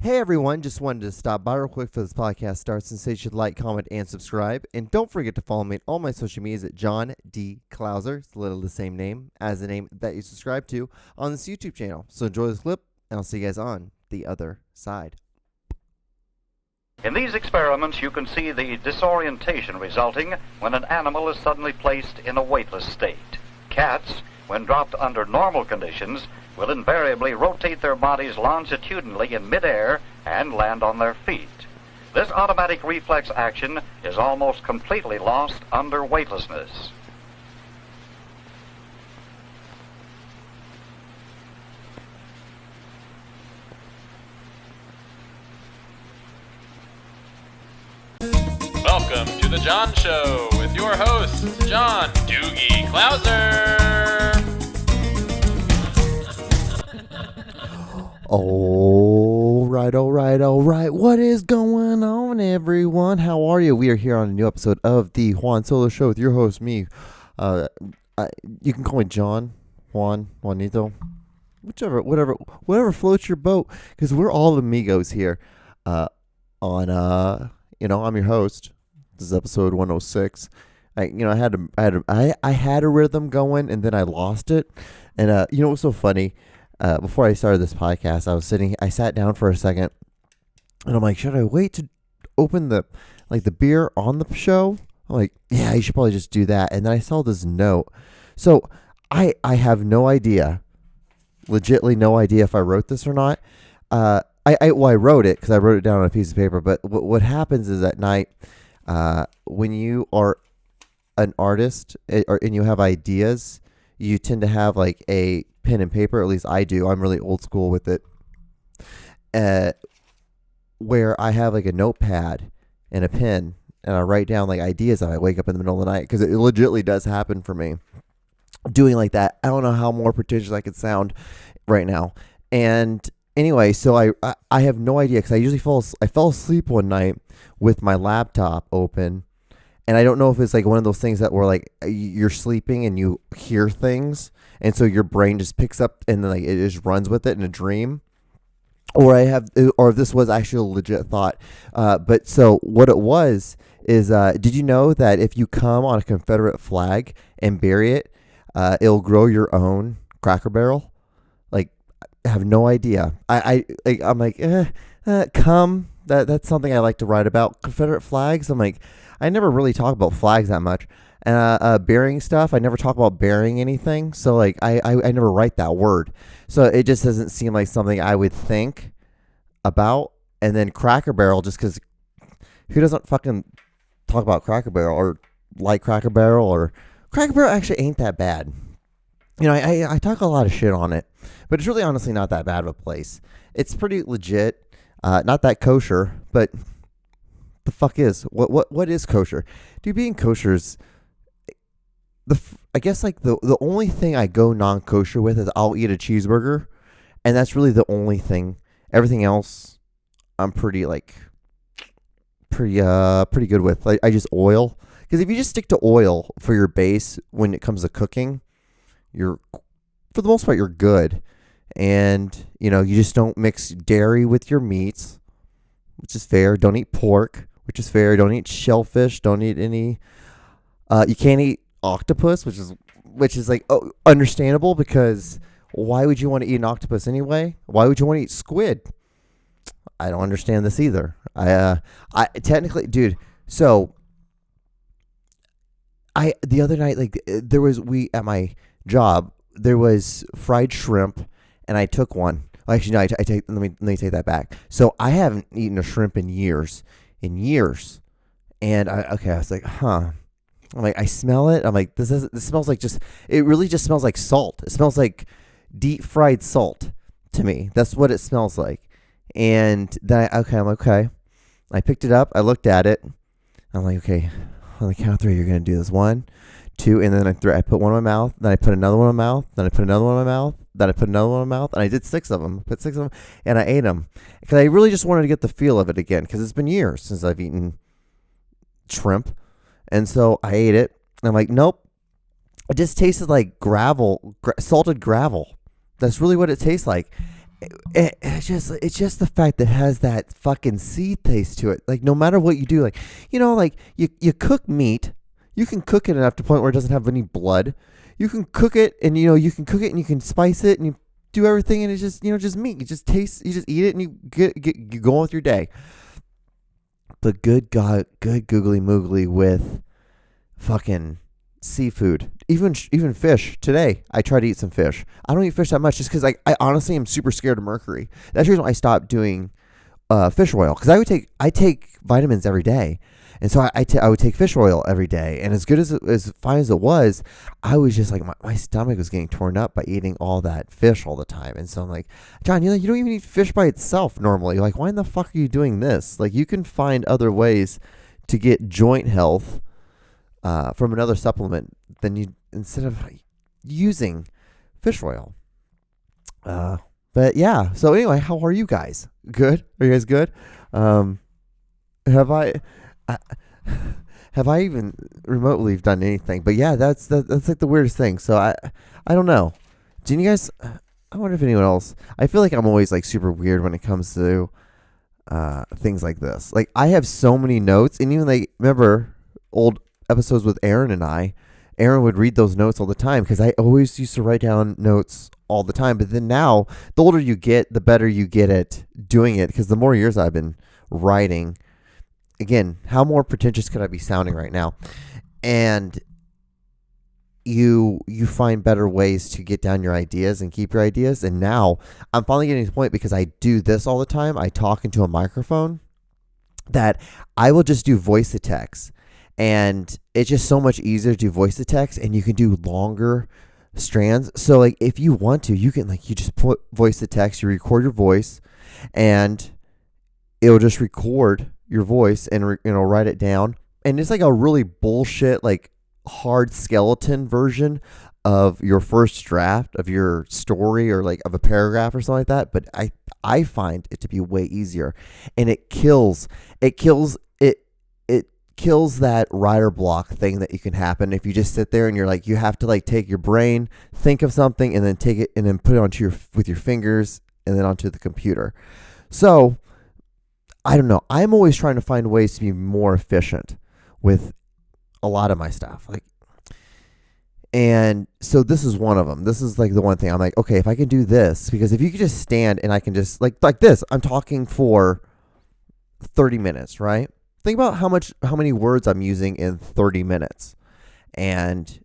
Hey everyone, just wanted to stop by real quick for this podcast starts and say you should like, comment, and subscribe. And don't forget to follow me on all my social medias at John D. Clouser. It's literally the same name as the name that you subscribe to on this YouTube channel. So enjoy this clip, and I'll see you guys on the other side. In these experiments, you can see the disorientation resulting when an animal is suddenly placed in a weightless state. Cats, when dropped under normal conditions, will invariably rotate their bodies longitudinally in midair and land on their feet. This automatic reflex action is almost completely lost under weightlessness. Welcome to The John Show with your hosts, John Doogie Clouser. All right. What is going on, everyone? How are you? We are here on a new episode of the Juan Solo Show with your host, me. You can call me John, Juan, Juanito, whatever floats your boat, because we're all amigos here. I'm your host. This is episode 106. I had a rhythm going, and then I lost it. And what's so funny? Before I started this podcast, I sat down for a second, and I'm like, should I wait to open the beer on the show? I'm like, yeah, you should probably just do that. And then I saw this note. So I have no idea, legitimately no idea if I wrote this or not. I wrote it because I wrote it down on a piece of paper. But what happens is at night, when you are an artist and you have ideas, you tend to have like a pen and paper. At least I do. I'm really old school with it. Where I have like a notepad and a pen, and I write down like ideas that I wake up in the middle of the night, because it legitimately does happen for me. Doing like that, I don't know how more pretentious I could sound right now. And anyway, so I have no idea, because I fell asleep one night with my laptop open. And I don't know if it's like one of those things that where like you're sleeping and you hear things, and so your brain just picks up and then like it just runs with it in a dream, or if this was actually a legit thought. But so what it was is, did you know that if you come on a Confederate flag and bury it, it'll grow your own Cracker Barrel? Like, I have no idea. I'm like, that's something I like to write about. Confederate flags. I'm like, I never really talk about flags that much. And burying stuff, I never talk about burying anything. So like I never write that word. So it just doesn't seem like something I would think about. And then Cracker Barrel, just because who doesn't fucking talk about Cracker Barrel or like Cracker Barrel? Or Cracker Barrel actually ain't that bad. I talk a lot of shit on it, but it's really honestly not that bad of a place. It's pretty legit. Not that kosher, but the fuck is what is kosher? Dude, being kosher is I guess like the only thing I go non-kosher with is I'll eat a cheeseburger, and that's really the only thing. Everything else I'm pretty good with. Like, I just oil, because if you just stick to oil for your base when it comes to cooking, you're for the most part you're good. And you just don't mix dairy with your meats, which is fair. Don't eat pork, which is fair. Don't eat shellfish. Don't eat any. You can't eat octopus, which is like understandable, because why would you want to eat an octopus anyway? Why would you want to eat squid? I don't understand this either. I technically, dude. So the other night, like at my job, there was fried shrimp, and I took one. Well, actually, no, let me take that back. So I haven't eaten a shrimp in years. And I was like, huh. I'm like, I smell it. I'm like, this smells like it really just smells like salt. It smells like deep fried salt to me. That's what it smells like. And then I'm okay. I picked it up. I looked at it. I'm like, okay, on the count of 3, you're going to do this. 1, 2, and then I put one in my mouth. Then I put another one in my mouth. Then I put another one in my mouth. Then I put another one in my mouth. And I did 6 of them. Put 6 of them, and I ate them. Because I really just wanted to get the feel of it again, because it's been years since I've eaten shrimp. And so I ate it. And I'm like, nope. It just tasted like gravel, salted gravel. That's really what it tastes like. it's just the fact that it has that fucking seed taste to it. Like no matter what you do, like like you cook meat, you can cook it enough to the point where it doesn't have any blood. You can cook it, and you can cook it, and you can spice it, and you do everything, and it's just just meat. You just taste, you just eat it, and you go on with your day. But good googly moogly with fucking seafood, even fish. Today I tried to eat some fish. I don't eat fish that much just because I honestly am super scared of mercury. That's the reason why I stopped doing fish oil, because I take vitamins every day, and so I would take fish oil every day. And as good as fine as it was, I was just like my stomach was getting torn up by eating all that fish all the time. And so I'm like, John, you don't even eat fish by itself normally. Like, why in the fuck are you doing this? Like, you can find other ways to get joint health from another supplement than you, instead of using fish oil. But yeah. So anyway, how are you guys? Good? Are you guys good? Have I even remotely done anything? But yeah, that's like the weirdest thing. So I don't know. Do you guys? I wonder if anyone else. I feel like I'm always like super weird when it comes to things like this. Like I have so many notes, and even like remember old episodes with Aaron and I. Aaron would read those notes all the time because I always used to write down notes all the time. But then now, the older you get, the better you get at doing it, because the more years I've been writing. Again, how more pretentious could I be sounding right now? And you find better ways to get down your ideas and keep your ideas. And now I'm finally getting to the point, because I do this all the time. I talk into a microphone, that I will just do voice to text. And it's just so much easier to do voice to text, and you can do longer strands. So like if you want to, you can you just put voice to text, you record your voice, and it'll just record your voice and write it down. And it's like a really bullshit, like hard skeleton version of your first draft of your story, or like of a paragraph or something like that. But I find it to be way easier, and it kills that writer block thing that you can happen if you just sit there and you're like, you have to like take your brain, think of something, and then take it and then put it onto with your fingers and then onto the computer. So I don't know. I'm always trying to find ways to be more efficient with a lot of my stuff. And so this is one of them. This is like the one thing I'm like, okay, if I can do this, because if you could just stand and I can just like this, I'm talking for 30 minutes, right? Think about how many words I'm using in 30 minutes. And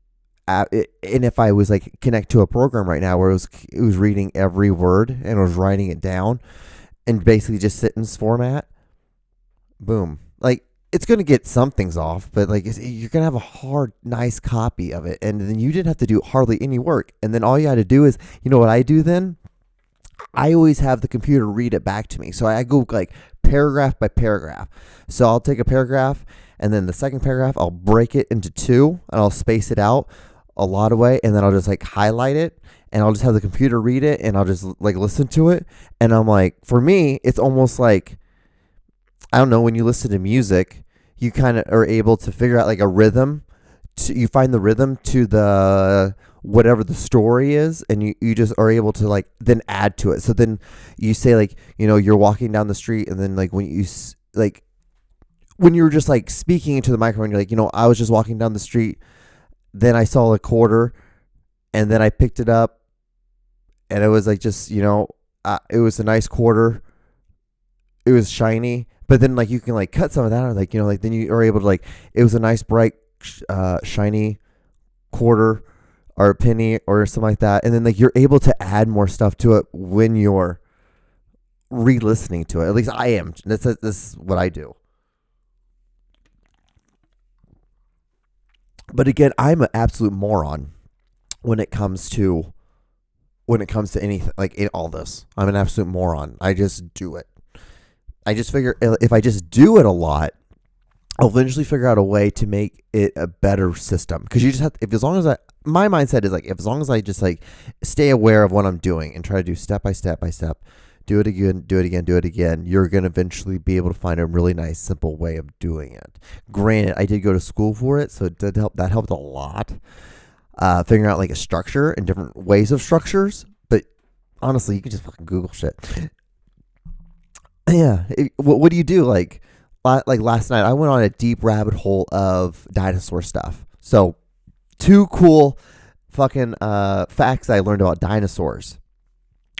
if I was like connect to a program right now where it was reading every word and it was writing it down and basically just sentence format, boom. Like it's going to get some things off, but like you're going to have a hard, nice copy of it. And then you didn't have to do hardly any work. And then all you had to do is, you know what I do then? I always have the computer read it back to me. So I go like paragraph by paragraph. So I'll take a paragraph, and then the second paragraph, I'll break it into two, and I'll space it out a lot of way. And then I'll just like highlight it, and I'll just have the computer read it, and I'll just like listen to it. And I'm like, for me, it's almost like, I don't know, when you listen to music, you kind of are able to figure out like a rhythm. You find the rhythm to the whatever the story is, and you just are able to like then add to it. So then you say like, you're walking down the street, and then like when you're just like speaking into the microphone, you're like, I was just walking down the street, then I saw a quarter, and then I picked it up, and it was like just it was a nice quarter, it was shiny. But then like you can like cut some of that, or like like then you are able to like, it was a nice bright shiny quarter or a penny or something like that. And then like you're able to add more stuff to it when you're re-listening to it. At least I am. This is what I do. But again, I'm an absolute moron when it comes to anything, like in all this. I'm an absolute moron. I just do it. I just figure if I just do it a lot, I'll eventually figure out a way to make it a better system. Because you just have to, my mindset is like, as long as I just like stay aware of what I'm doing and try to do step by step by step, do it again, do it again, do it again, you're going to eventually be able to find a really nice, simple way of doing it. Granted, I did go to school for it, so it did help. That helped a lot. Figuring out like a structure and different ways of structures. But honestly, you can just fucking Google shit. Yeah. What do you do? Like last night, I went on a deep rabbit hole of dinosaur stuff. So 2 cool fucking facts I learned about dinosaurs.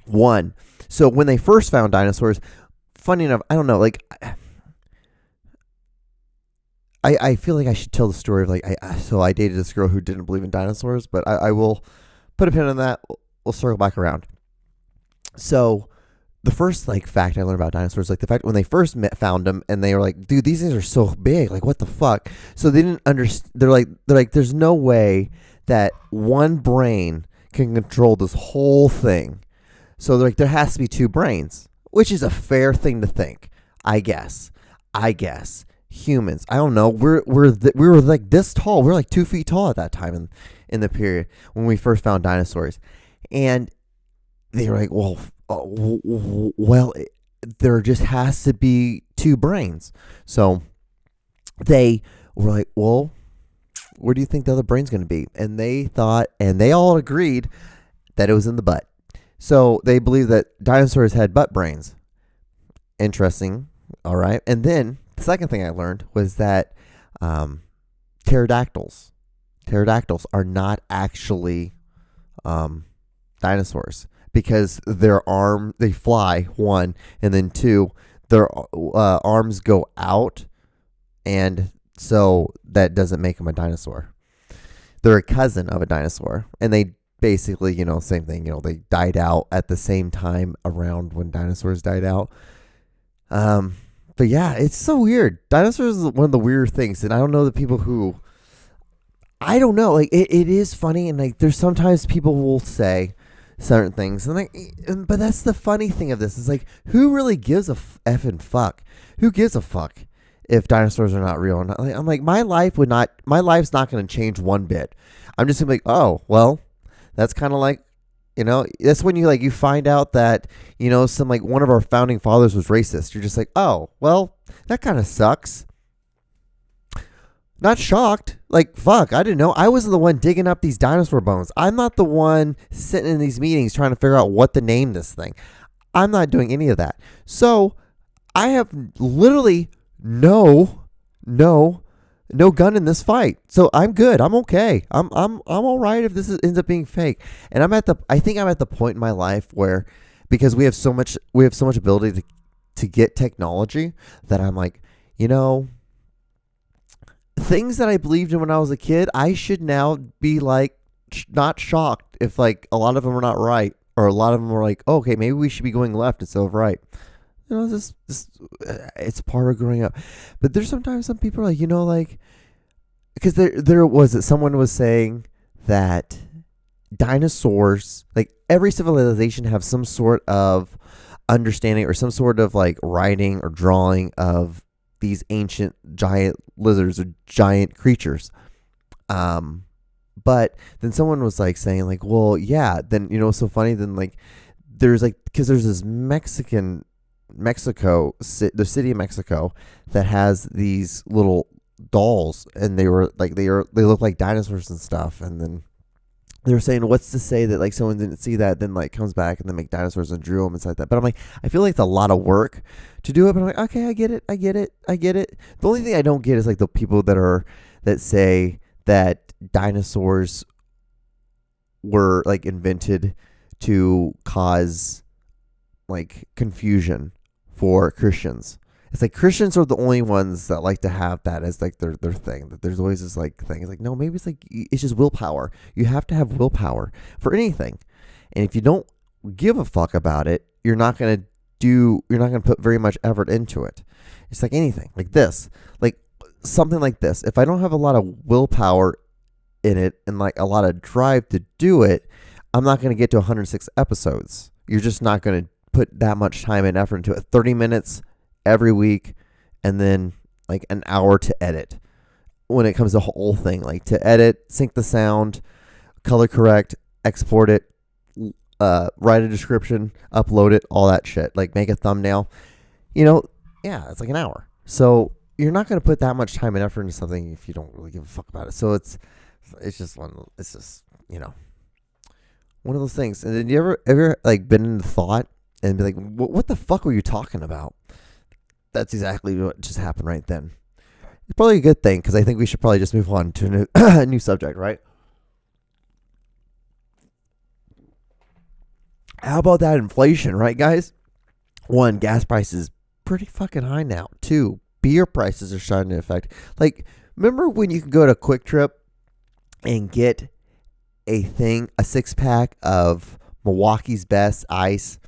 1, so when they first found dinosaurs, funny enough, I don't know, like I feel like I should tell the story of like so I dated this girl who didn't believe in dinosaurs, but I will put a pin on that. We'll circle back around. So the first like fact I learned about dinosaurs, like the fact when they first found them, and they were like, dude, these things are so big, like what the fuck? So they didn't understand. They're like, there's no way that one brain can control this whole thing. So they're like, there has to be 2 brains, which is a fair thing to think, I guess. Humans, I don't know. We were like this tall. We were like 2 feet tall at that time in the period when we first found dinosaurs, and they were like, well, there just has to be 2 brains. So they were like, well, where do you think the other brain's going to be? And they thought, and they all agreed that it was in the butt. So they believe that dinosaurs had butt brains. Interesting. All right. And then the second thing I learned was that pterodactyls are not actually dinosaurs, because they fly, 1, and then 2, their arms go out, and so that doesn't make them a dinosaur. They're a cousin of a dinosaur, and they basically, same thing, they died out at the same time around when dinosaurs died out. But yeah, it's so weird. Dinosaurs is one of the weird things, and I don't know the people who, I don't know, like it is funny, and like there's sometimes people will say certain things, and like, but that's the funny thing of this is like, who really gives a effing fuck? Who gives a fuck if dinosaurs are not real or not? Like, I'm like, my life's not going to change one bit. I'm just gonna be like, oh well, that's kind of like, that's when you find out that, some like one of our founding fathers was racist. You're just like, oh, well, that kind of sucks. Not shocked. Like, fuck, I didn't know. I wasn't the one digging up these dinosaur bones. I'm not the one sitting in these meetings trying to figure out what to name this thing. I'm not doing any of that. So I have literally no gun in this fight. So I'm good. I'm okay. I'm all right if this ends up being fake. And I think I'm at the point in my life where, because we have so much ability to get technology, that I'm like, things that I believed in when I was a kid, I should now be like not shocked if like a lot of them are not right, or a lot of them are like, oh, okay, maybe we should be going left instead of right. This it's part of growing up. But there's sometimes some people are like, like, because there was someone was saying that dinosaurs, like every civilization, have some sort of understanding or some sort of like writing or drawing of these ancient giant lizards or giant creatures. But then someone was like saying like, well, yeah, then it's so funny, then like there's like, because there's this Mexico, the city of Mexico, that has these little dolls, and they look like dinosaurs and stuff. And then they were saying, what's to say that like someone didn't see that, then like comes back and then make dinosaurs and drew them and stuff like that. But I'm like, I feel like it's a lot of work to do it. But I'm like, okay, I get it. The only thing I don't get is like the people that say that dinosaurs were like invented to cause like confusion for Christians. It's like Christians are the only ones that like to have that as like their thing. That there's always this like thing. It's like, no, maybe it's like it's just willpower. You have to have willpower for anything, and if you don't give a fuck about it, you're not gonna put very much effort into it. It's like anything, like this, like something like this. If I don't have a lot of willpower in it and like a lot of drive to do it, I'm not gonna get to 106 episodes. You're just not gonna put that much time and effort into it. 30 minutes every week, and then like an hour to edit. When it comes to the whole thing, like to edit, sync the sound, color correct, export it, write a description, upload it, all that shit, like make a thumbnail, yeah, it's like an hour. So you're not going to put that much time and effort into something if you don't really give a fuck about it. So it's just One of those things. And then you ever like been in the thought and be like, what the fuck were you talking about? That's exactly what just happened right then. It's probably a good thing because I think we should probably just move on to a new, a new subject, right? How about that inflation, right, guys? One, gas prices pretty fucking high now. Two, beer prices are starting to affect. Like, remember when you could go to Quick Trip and get a 6-pack of Milwaukee's Best Ice,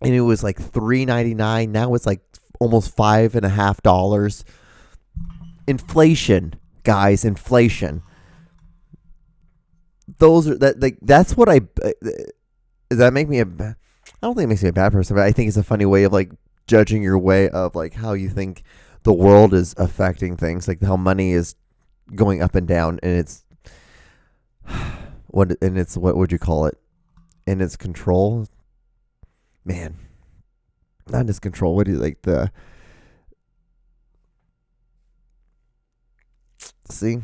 and it was like $3.99. Now it's like almost $5.50. Inflation, guys, inflation. Those are that like that's what I. Does that make me I don't think it makes me a bad person, but I think it's a funny way of like judging your way of like how you think the world is affecting things, like how money is going up and down, and it's what would you call it? In its control, man. Not in its control. What do you like the? See,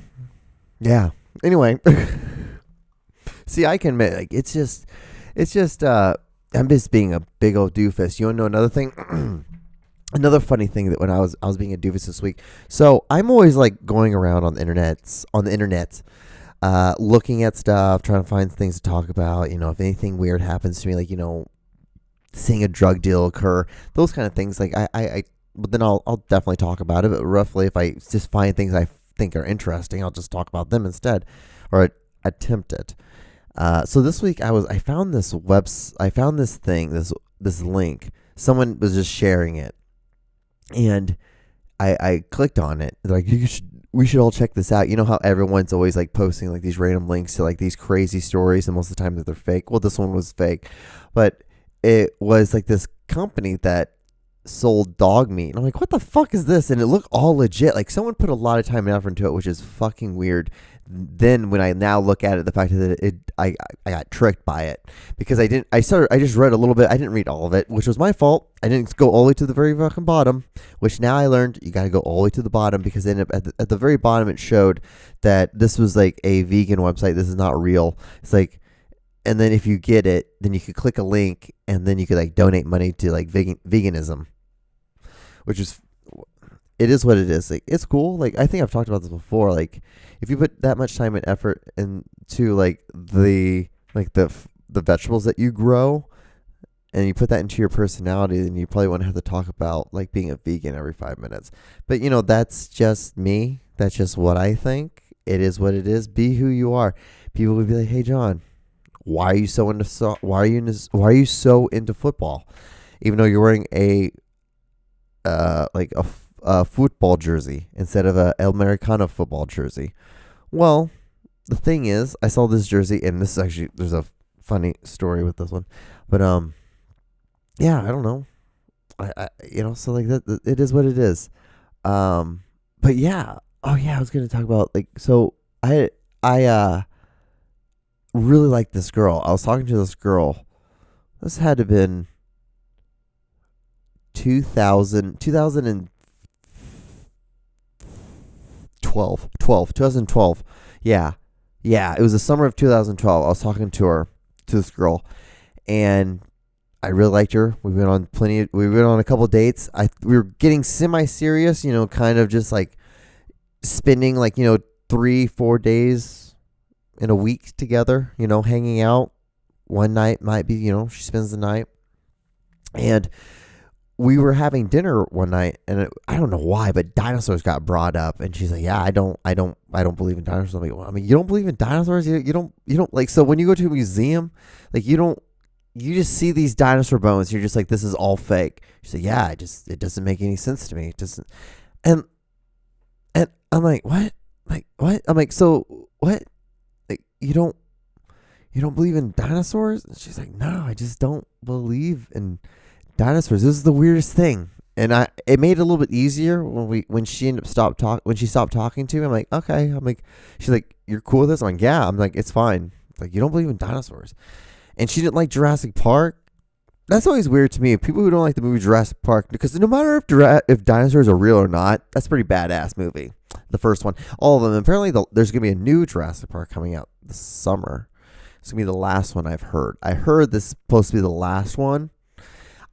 yeah. Anyway, see, I can admit, like it's just. I'm just being a big old doofus. You want to know another thing? Another funny thing that when I was being a doofus this week. So I'm always like going around on the internet, looking at stuff, trying to find things to talk about. You know, if anything weird happens to me, like seeing a drug deal occur, those kind of things. Like but then I'll definitely talk about it. But roughly, if I just find things I think are interesting, I'll just talk about them instead, or attempt it. So this week I found this this link. Someone was just sharing it, and I clicked on it. They're like, we should all check this out. You know how everyone's always like posting like these random links to like these crazy stories, and most of the time that they're fake. Well, this one was fake, but it was like this company that sold dog meat. And I'm like, what the fuck is this? And it looked all legit. Like someone put a lot of time and effort into it, which is fucking weird. Then when I now look at it, the fact that I got tricked by it because I just read a little bit. I didn't read all of it, which was my fault. I didn't go all the way to the very fucking bottom, which now I learned you got to go all the way to the bottom because then at the very bottom it showed that this was like a vegan website. This is not real. It's like, and then if you get it, then you could click a link and then you could like donate money to like veganism, which is, it is what it is. Like, it's cool. Like, I think I've talked about this before. Like, if you put that much time and effort into like the vegetables that you grow, and you put that into your personality, then you probably want to have to talk about like being a vegan every 5 minutes. But that's just me. That's just what I think. It is what it is. Be who you are. People would be like, "Hey, John, why are you so into football? Even though you're wearing a football jersey instead of a Americano football jersey." Well, the thing is, I saw this jersey, and this is actually, there's a funny story with this one, but yeah, I don't know, so like that, it is what it is. But yeah, oh yeah, I was gonna talk about like, so I really like this girl. I was talking to this girl. This had to have been 2012. Yeah, it was the summer of 2012. I was talking to this girl, and I really liked her. We went on a couple dates. We were getting semi-serious, kind of just like spending like 3-4 days in a week together, hanging out. One night might be, she spends the night, and we were having dinner one night, and I don't know why, but dinosaurs got brought up, and she's like, "Yeah, I don't believe in dinosaurs." I'm like, well, I mean, you don't believe in dinosaurs? You don't like, so when you go to a museum, like you just see these dinosaur bones, you're just like, this is all fake. She's like, "Yeah, it doesn't make any sense to me. It doesn't." And I'm like, "What? Like what?" I'm like, "So what? Like you don't believe in dinosaurs?" And she's like, "No, I just don't believe in dinosaurs. This is the weirdest thing." And it made it a little bit easier when she stopped talking to me. I'm like, okay. I'm like, she's like, "You're cool with this?" I'm like, "Yeah." I'm like, "It's fine." Like, you don't believe in dinosaurs. And she didn't like Jurassic Park. That's always weird to me. People who don't like the movie Jurassic Park, because no matter if dinosaurs are real or not, that's a pretty badass movie. The first one, all of them. Apparently, there's gonna be a new Jurassic Park coming out this summer. It's going to be the last one I've heard. I heard this is supposed to be the last one.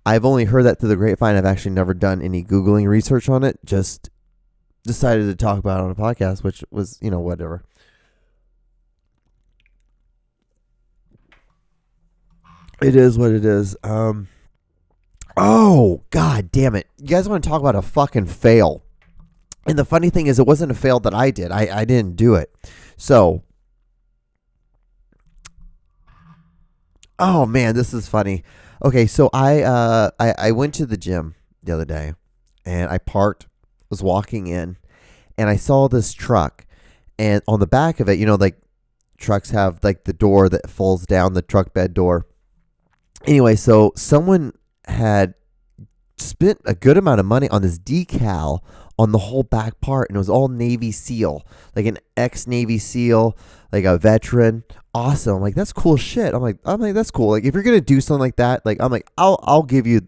I've only heard that through the grapevine. I've actually never done any Googling research on it. Just decided to talk about it on a podcast, which was, whatever. It is what it is. Oh, God damn it. You guys want to talk about a fucking fail. And the funny thing is, it wasn't a fail that I did. I didn't do it. So, oh man, this is funny. Okay, so I went to the gym the other day, and I parked, was walking in, and I saw this truck, and on the back of it, like trucks have like the door that falls down, the truck bed door. Anyway, so someone had spent a good amount of money on this decal on the whole back part, and it was all Navy SEAL, like an ex-Navy SEAL, like a veteran. Awesome. I'm like, that's cool shit. I'm like, that's cool. Like, if you're gonna do something like that, like, I'm like, I will give you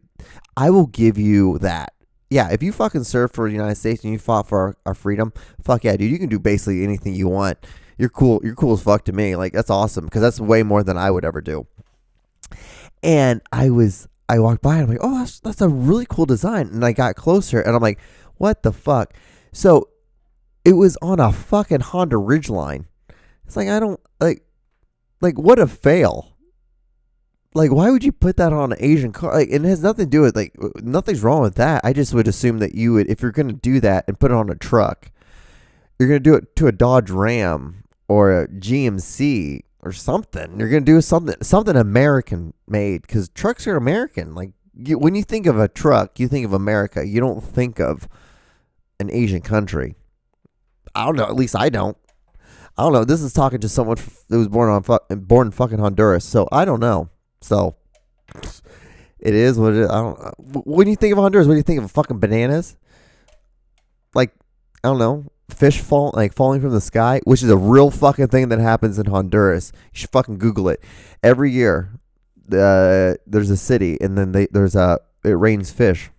that. Yeah, if you fucking served for the United States and you fought for our freedom, fuck yeah, dude. You can do basically anything you want. You're cool. You're cool as fuck to me. Like, that's awesome, because that's way more than I would ever do. And I walked by and I'm like, oh, that's a really cool design. And I got closer and I'm like, what the fuck? So it was on a fucking Honda Ridgeline. It's like, I don't like what a fail. Like, why would you put that on an Asian car? Like, and it has nothing to do with, like, nothing's wrong with that. I just would assume that you would, if you're going to do that and put it on a truck, you're going to do it to a Dodge Ram or a GMC or something. You're going to do something American made, because trucks are American. Like, when you think of a truck, you think of America. You don't think of an Asian country. I don't know. At least I don't. I don't know. This is talking to someone that was born in fucking Honduras. So I don't know. So it is what it is. I don't know. When you think of Honduras, what do you think of? Fucking bananas? Like, I don't know. Fish falling from the sky, which is a real fucking thing that happens in Honduras. You should fucking Google it. Every year, there's a city, and then it rains fish.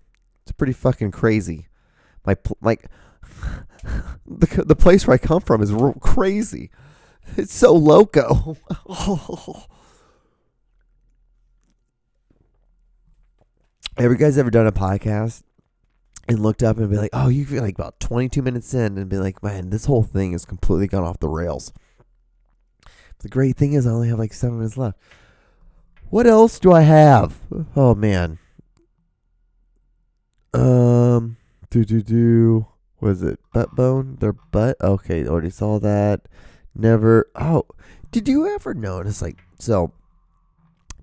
It's pretty fucking crazy. The place where I come from is real crazy. It's so loco. Have you guys ever done a podcast and looked up and be like, oh, you feel like about 22 minutes in and be like, man, this whole thing is completely gone off the rails. The great thing is I only have like 7 minutes left. What else do I have? Oh, man. Was it butt bone? Their butt? Okay, already saw that. Never. Oh, did you ever notice, like, so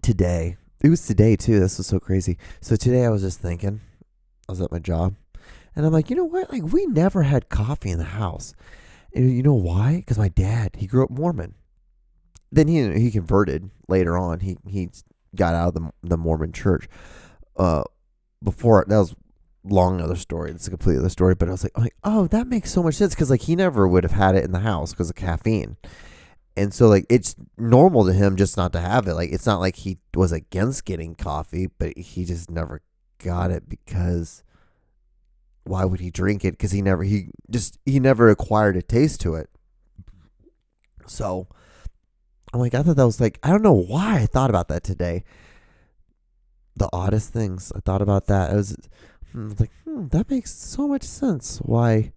today, it was today too. This was so crazy. So today I was just thinking, I was at my job, and I'm like, you know what? Like, we never had coffee in the house. And you know why? Because my dad, he grew up Mormon. Then he converted later on. He got out of the Mormon church. Before, that was long other story. It's a completely other story. But I was like, oh, that makes so much sense, because like he never would have had it in the house because of caffeine. And so, like, it's normal to him just not to have it. Like, it's not like he was against getting coffee, but he just never got it, because why would he drink it? Because he never acquired a taste to it. So I'm like, I thought that was like, I don't know why I thought about that today. The oddest things. I thought about that. I was like, that makes so much sense. Why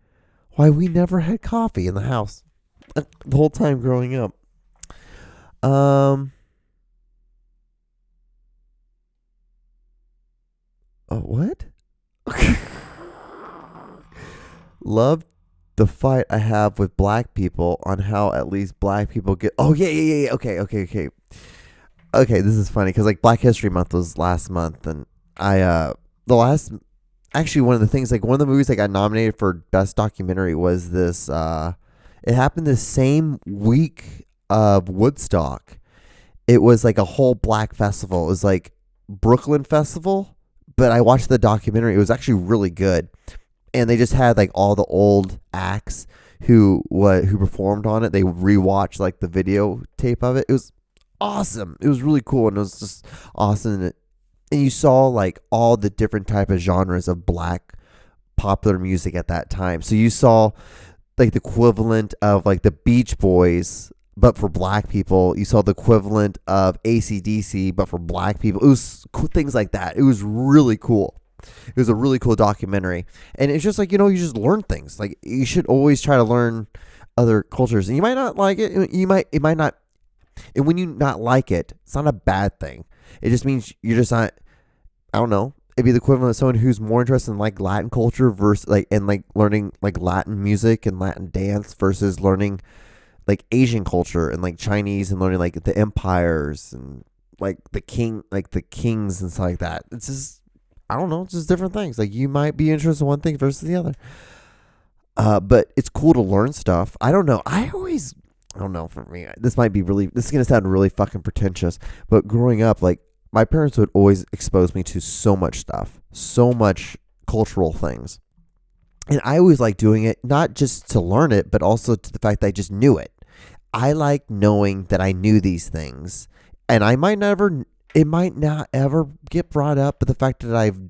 we never had coffee in the house the whole time growing up. What? Love the fight I have with black people on how at least black people get. Oh yeah. Okay. Okay, this is funny because like Black History Month was last month, and actually one of the things, like one of the movies that got nominated for Best Documentary was this. It happened the same week of Woodstock. It was like a whole black festival. It was like Brooklyn Festival, but I watched the documentary. It was actually really good, and they just had like all the old acts who performed on it. They rewatched like the videotape of it. It was awesome. It was really cool, and it was just awesome. And you saw like all the different type of genres of black popular music at that time. So you saw like the equivalent of like the Beach Boys but for black people. You saw the equivalent of AC/DC, but for black people. It was cool, things like that. It was really cool. It was a really cool documentary. And it's just like, you just learn things. Like, you should always try to learn other cultures. And you might not like it. It might not. And when you not like it, it's not a bad thing. It just means you're just not, I don't know. It'd be the equivalent of someone who's more interested in like Latin culture versus like learning like Latin music and Latin dance versus learning like Asian culture and like Chinese and learning like the empires and like the kings and stuff like that. It's just, I don't know. It's just different things. Like, you might be interested in one thing versus the other. But it's cool to learn stuff. I don't know. I don't know, for me, this is going to sound really fucking pretentious, but growing up, like, my parents would always expose me to so much stuff, so much cultural things. And I always liked doing it, not just to learn it, but also to the fact that I just knew it. I like knowing that I knew these things, and it might not ever get brought up, but the fact that I've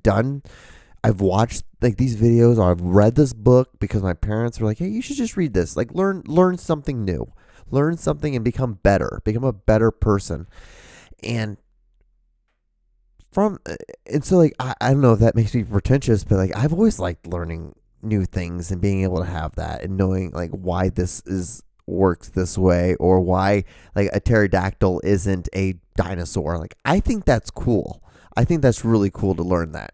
watched like these videos, or I've read this book because my parents were like, hey, you should just read this. Like, learn something new, learn something and become a better person. And so like, I don't know if that makes me pretentious, but like, I've always liked learning new things and being able to have that and knowing like why works this way, or why like a pterodactyl isn't a dinosaur. Like, I think that's cool. I think that's really cool to learn that.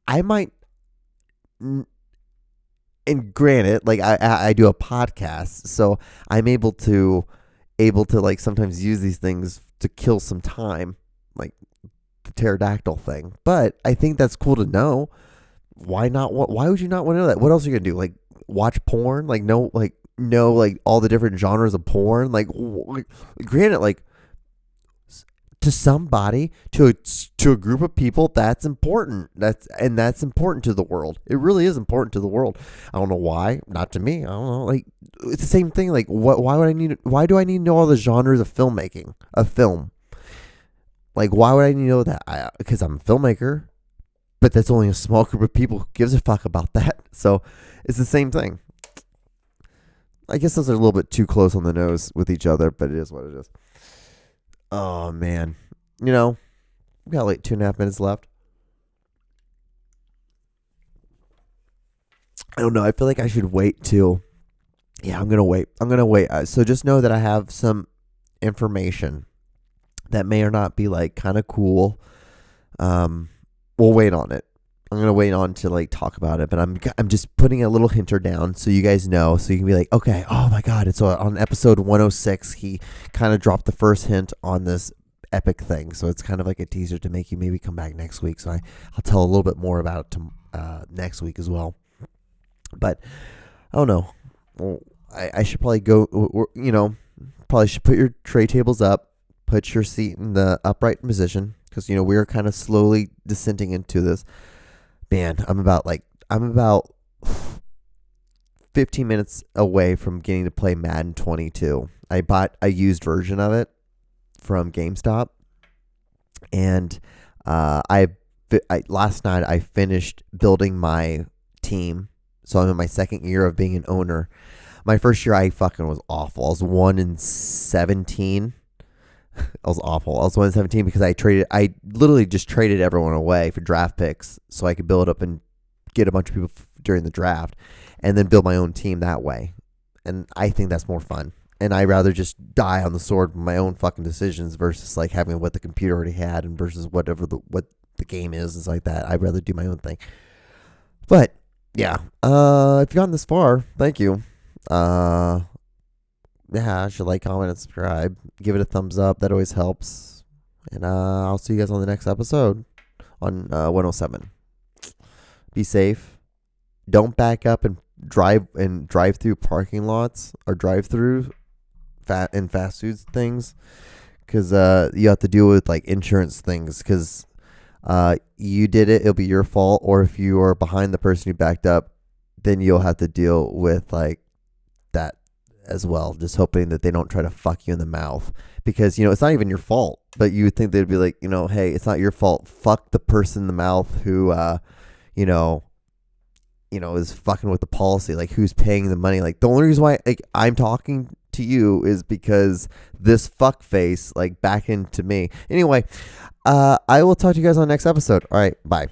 I might, and granted, like I do a podcast, so I'm able to like sometimes use these things to kill some time, like the pterodactyl thing. But I think that's cool to know. Why not? Why would you not want to know that? What else are you gonna do? Like, watch porn? Like, know like all the different genres of porn? Like, granted, like, to somebody, to a group of people, that's important. That's important to the world. It really is important to the world. I don't know why. Not to me. I don't know. Like, it's the same thing. Like, why do I need to know all the genres of filmmaking, of film? Like, why would I need to know that? Because I'm a filmmaker, but that's only a small group of people who gives a fuck about that. So it's the same thing. I guess those are a little bit too close on the nose with each other, but it is what it is. Oh, man. We got like 2.5 minutes left. I don't know. I feel like I should wait till... Yeah, I'm going to wait. So just know that I have some information that may or not be like kind of cool. We'll wait on it. I'm going to wait on to like talk about it, but I'm just putting a little hinter down so you guys know, so you can be like, okay, oh my God. And so on episode 106, he kind of dropped the first hint on this epic thing. So it's kind of like a teaser to make you maybe come back next week. So I'll tell a little bit more about it next week as well. But I don't know. Well, I should probably go, probably should put your tray tables up, put your seat in the upright position, because, we're kind of slowly descending into this. Man, I'm about 15 minutes away from getting to play Madden 22. I bought a used version of it from GameStop, and last night I finished building my team. So I'm in my second year of being an owner. My first year, I fucking was awful. I was 1-17. I was awful. I was 1-17 because I literally just traded everyone away for draft picks so I could build up and get a bunch of people during the draft and then build my own team that way. And I think that's more fun. And I'd rather just die on the sword with my own fucking decisions versus like having what the computer already had and versus what the game is and like that. I'd rather do my own thing. But yeah, if you've gotten this far, thank you. Yeah, I should like, comment, and subscribe. Give it a thumbs up. That always helps. And I'll see you guys on the next episode on 107. Be safe. Don't back up and drive through parking lots or drive-through fast food things, because you have to deal with like insurance things, because you did it, it'll be your fault. Or if you are behind the person who backed up, then you'll have to deal with like that as well, just hoping that they don't try to fuck you in the mouth, because it's not even your fault, but you would think they'd be like, hey, it's not your fault, fuck the person in the mouth who is fucking with the policy, like who's paying the money. Like, the only reason why like I'm talking to you is because this fuck face like back into me. Anyway, I will talk to you guys on the next episode. All right, bye.